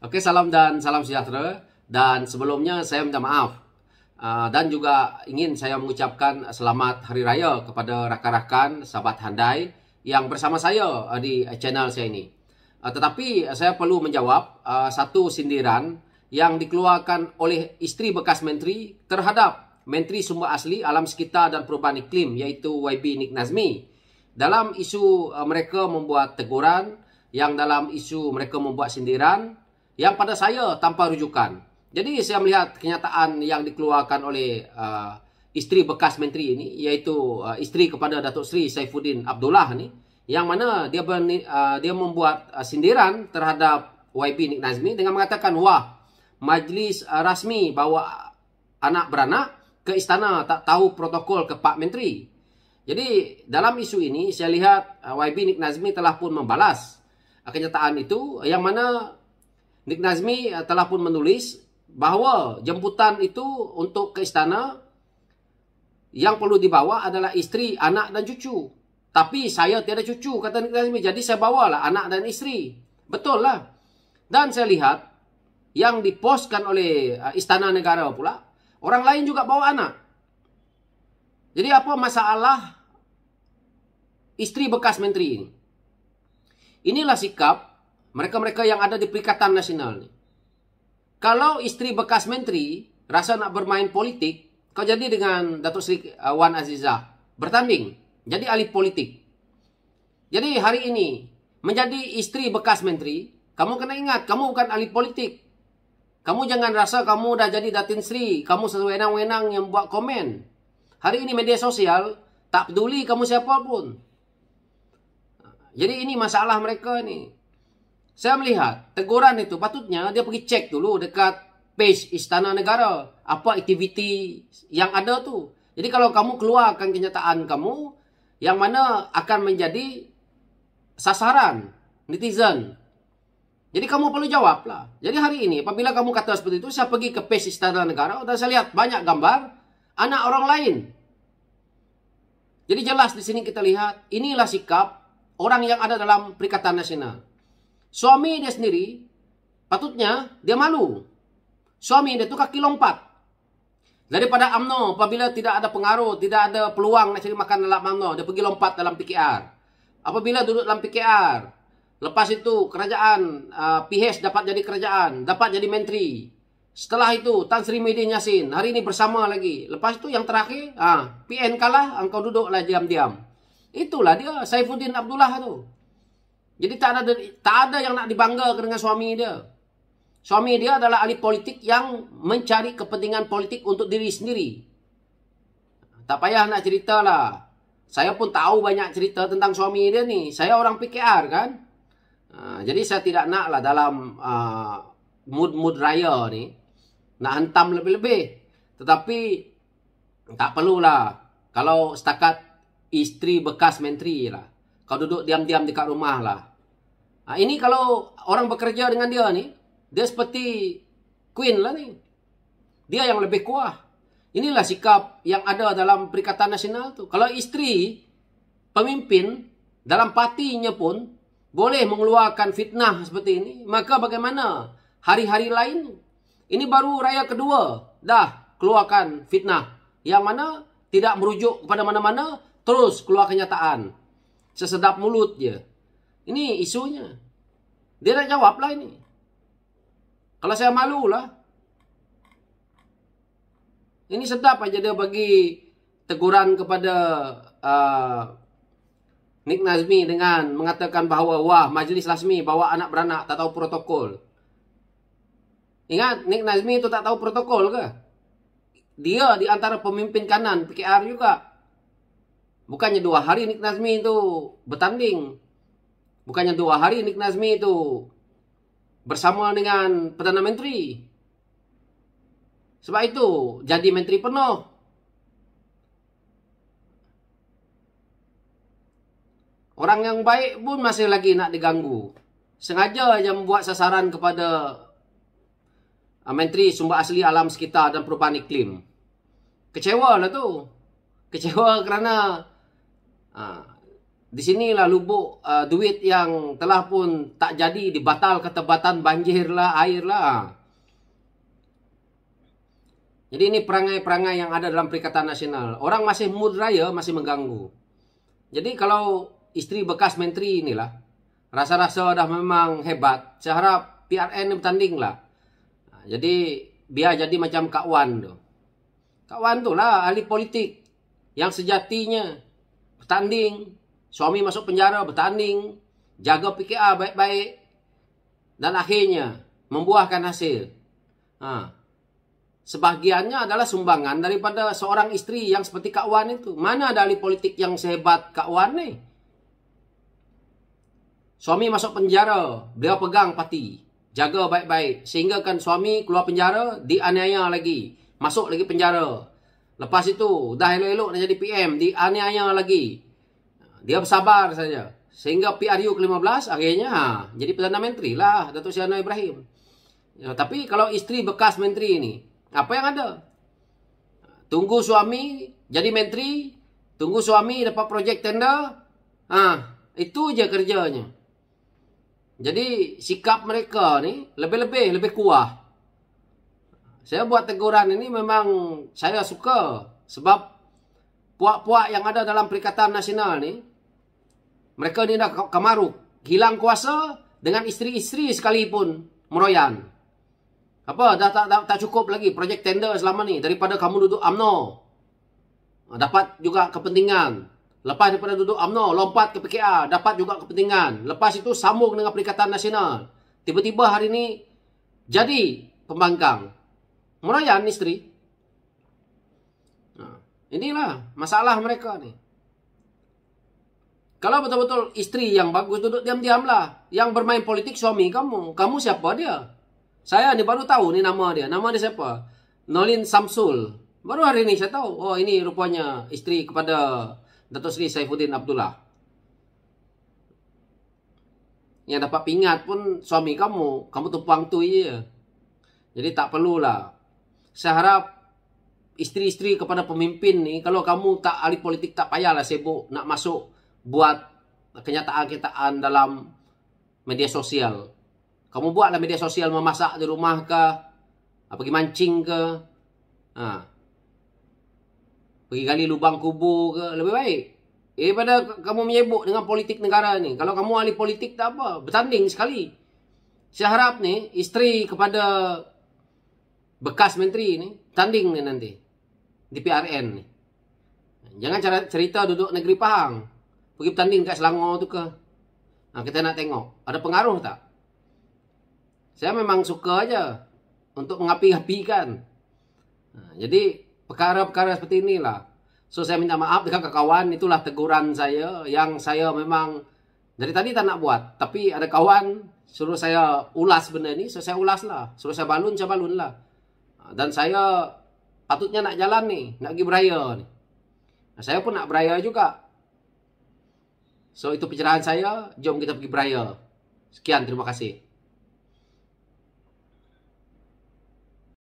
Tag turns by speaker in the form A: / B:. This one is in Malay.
A: Oke, salam dan salam sejahtera. Dan sebelumnya saya minta maaf. Dan juga ingin saya mengucapkan selamat Hari Raya kepada rakan-rakan, sahabat handai yang bersama saya di channel saya ini. Tetapi saya perlu menjawab satu sindiran yang dikeluarkan oleh isteri bekas menteri terhadap Menteri Sumber Asli, Alam Sekitar dan Perubahan Iklim, iaitu YB Nik Nazmi. Dalam isu mereka membuat teguran, yang dalam isu mereka membuat sindiran, yang pada saya tanpa rujukan. Jadi saya melihat kenyataan yang dikeluarkan oleh isteri bekas menteri ini, iaitu isteri kepada Datuk Seri Saifuddin Abdullah ni, yang mana dia membuat sindiran terhadap YB Nik Nazmi dengan mengatakan, wah, majlis rasmi bawa anak beranak ke istana tak tahu protokol ke Pak Menteri. Jadi dalam isu ini saya lihat YB Nik Nazmi telah pun membalas kenyataan itu, yang mana Nik Nazmi telah pun menulis bahawa jemputan itu untuk ke istana yang perlu dibawa adalah isteri, anak dan cucu. Tapi saya tiada cucu, kata Nik Nazmi, jadi saya bawalah anak dan isteri. Betul lah. Dan saya lihat yang dipostkan oleh Istana Negara pula, orang lain juga bawa anak. Jadi apa masalah isteri bekas menteri ini? Inilah sikap mereka-mereka yang ada di Perikatan Nasional ni. Kalau isteri bekas menteri rasa nak bermain politik, kau jadi dengan Datuk Seri Wan Azizah bertanding jadi ahli politik. Jadi hari ini menjadi isteri bekas menteri, kamu kena ingat kamu bukan ahli politik. Kamu jangan rasa kamu dah jadi Datin Seri, kamu sewenang-wenang yang buat komen. Hari ini media sosial tak peduli kamu siapa pun. Jadi ini masalah mereka ni. Saya melihat teguran itu patutnya dia pergi cek dulu dekat page Istana Negara, apa aktiviti yang ada tu. Jadi kalau kamu keluarkan kenyataan kamu yang mana akan menjadi sasaran netizen, jadi kamu perlu jawab lah. Jadi hari ini apabila kamu kata seperti itu, saya pergi ke page Istana Negara dan saya lihat banyak gambar anak orang lain. Jadi jelas di sini kita lihat inilah sikap orang yang ada dalam Perikatan Nasional. Suami dia sendiri patutnya dia malu. Suami dia tu kaki lompat. Daripada UMNO, apabila tidak ada pengaruh, tidak ada peluang nak cari makan dalam UMNO, dia pergi lompat dalam PKR. Apabila duduk dalam PKR, lepas itu kerajaan, PH dapat jadi kerajaan, dapat jadi menteri. Setelah itu Tan Sri Muhyiddin Yassin, hari ini bersama lagi. Lepas itu yang terakhir, PN kalah, engkau duduklah diam-diam. Itulah dia Saifuddin Abdullah tu. Jadi tak ada yang nak dibanggakan dengan suami dia. Suami dia adalah ahli politik yang mencari kepentingan politik untuk diri sendiri. Tak payah nak ceritalah. Saya pun tahu banyak cerita tentang suami dia ni. Saya orang PKR kan. Jadi saya tidak nak lah dalam mood raya ni nak hentam lebih-lebih. Tetapi tak perlulah. Kalau setakat isteri bekas menteri lah, kau duduk diam-diam dekat rumah lah. Ini kalau orang bekerja dengan dia ni, dia seperti queen lah ni. Dia yang lebih kuat. Inilah sikap yang ada dalam Perikatan Nasional tu. Kalau isteri pemimpin dalam partinya pun boleh mengeluarkan fitnah seperti ini, maka bagaimana hari-hari lain? Ini baru raya kedua dah keluarkan fitnah yang mana tidak merujuk kepada mana-mana, terus keluar kenyataan. Sesedap mulut je. Ini isunya. Dia nak jawab lah ini. Kalau saya malu lah. Ini sedap aja dia bagi teguran kepada Nik Nazmi dengan mengatakan bahawa, wah, majlis rasmi bawa anak beranak tak tahu protokol. Ingat, Nik Nazmi itu tak tahu protokol ke? Dia di antara pemimpin kanan PKR juga. Bukannya 2 hari Nik Nazmi itu bertanding. Bukannya 2 hari Nik Nazmi itu bersama dengan Perdana Menteri. Sebab itu jadi menteri penuh. Orang yang baik pun masih lagi nak diganggu. Sengaja aja membuat sasaran kepada Menteri Sumber Asli, Alam Sekitar dan Perubahan Iklim. Kecewa lah tu. Kecewa kerana Di sinilah lubuk duit yang telah pun tak jadi, dibatal ketebatan banjir lah, air lah. Jadi ini perangai-perangai yang ada dalam Perikatan Nasional. Orang masih mood raya, masih mengganggu. Jadi kalau istri bekas menteri inilah, rasa-rasa dah memang hebat, saya harap PRN ni bertanding lah. Jadi biar jadi macam Kak Wan tu. Kak Wan tu lah ahli politik yang sejatinya bertanding. Suami masuk penjara, bertanding, jaga PKR baik-baik, dan akhirnya membuahkan hasil. Sebahagiannya adalah sumbangan daripada seorang isteri yang seperti Kak Wan itu. Mana ada ahli politik yang sehebat Kak Wan ni? Suami masuk penjara, beliau pegang parti, jaga baik-baik, sehingga kan suami keluar penjara, dianiaya lagi, masuk lagi penjara. Lepas itu, dah elok-elok nak jadi PM, dianiaya lagi. Dia bersabar saja. Sehingga PRU ke-15 akhirnya jadi Perdana Menteri lah, Datuk Seri Anwar Ibrahim. Ya, tapi kalau isteri bekas menteri ini, apa yang ada? Tunggu suami jadi menteri, tunggu suami dapat projek tender. Itu je kerjanya. Jadi sikap mereka ni lebih kuah. Saya buat teguran ini memang saya suka. Sebab puak-puak yang ada dalam Perikatan Nasional ni, mereka ni dah kemaruk. Hilang kuasa dengan isteri-isteri sekalipun meroyan. Apa? Dah tak cukup lagi projek tender selama ni. Daripada kamu duduk UMNO, dapat juga kepentingan. Lepas daripada duduk UMNO, lompat ke PKR, dapat juga kepentingan. Lepas itu sambung dengan Perikatan Nasional. Tiba-tiba hari ni jadi pembangkang. Meroyan isteri. Inilah masalah mereka ni. Kalau betul-betul isteri yang bagus, duduk diam-diam lah. Yang bermain politik suami kamu. Kamu siapa dia? Saya ni baru tahu ni nama dia. Nama dia siapa? Nolin Samsul. Baru hari ni saya tahu. Oh, ini rupanya isteri kepada Datuk Seri Saifuddin Abdullah. Yang dapat pingat pun suami kamu. Kamu tumpang tu je. Jadi tak perlulah. Saya harap isteri-isteri kepada pemimpin ni, kalau kamu tak ahli politik, tak payahlah sibuk nak masuk buat kenyataan-kenyataan dalam media sosial. Kamu buatlah media sosial, memasak di rumah ke, pergi mancing ke, pergi gali lubang kubur ke, lebih baik. Daripada kamu menyibuk dengan politik negara ni. Kalau kamu ahli politik tak apa, bertanding sekali. Saya harap ni isteri kepada bekas menteri ni tanding ni nanti di PRN ni. Jangan cerita duduk negeri Pahang, pergi bertanding kat Selangor tu ke. Kita nak tengok ada pengaruh tak. Saya memang suka aja untuk mengapi-apikan. Jadi perkara-perkara seperti inilah. So saya minta maaf dengan kawan. Itulah teguran saya yang saya memang dari tadi tak nak buat. Tapi ada kawan suruh saya ulas benda ni, so saya ulas lah. Suruh saya balun lah. Dan saya patutnya nak jalan ni, nak pergi beraya ni. Saya pun nak beraya juga. So itu pencerahan saya. Jom kita pergi beraya. Sekian, terima kasih.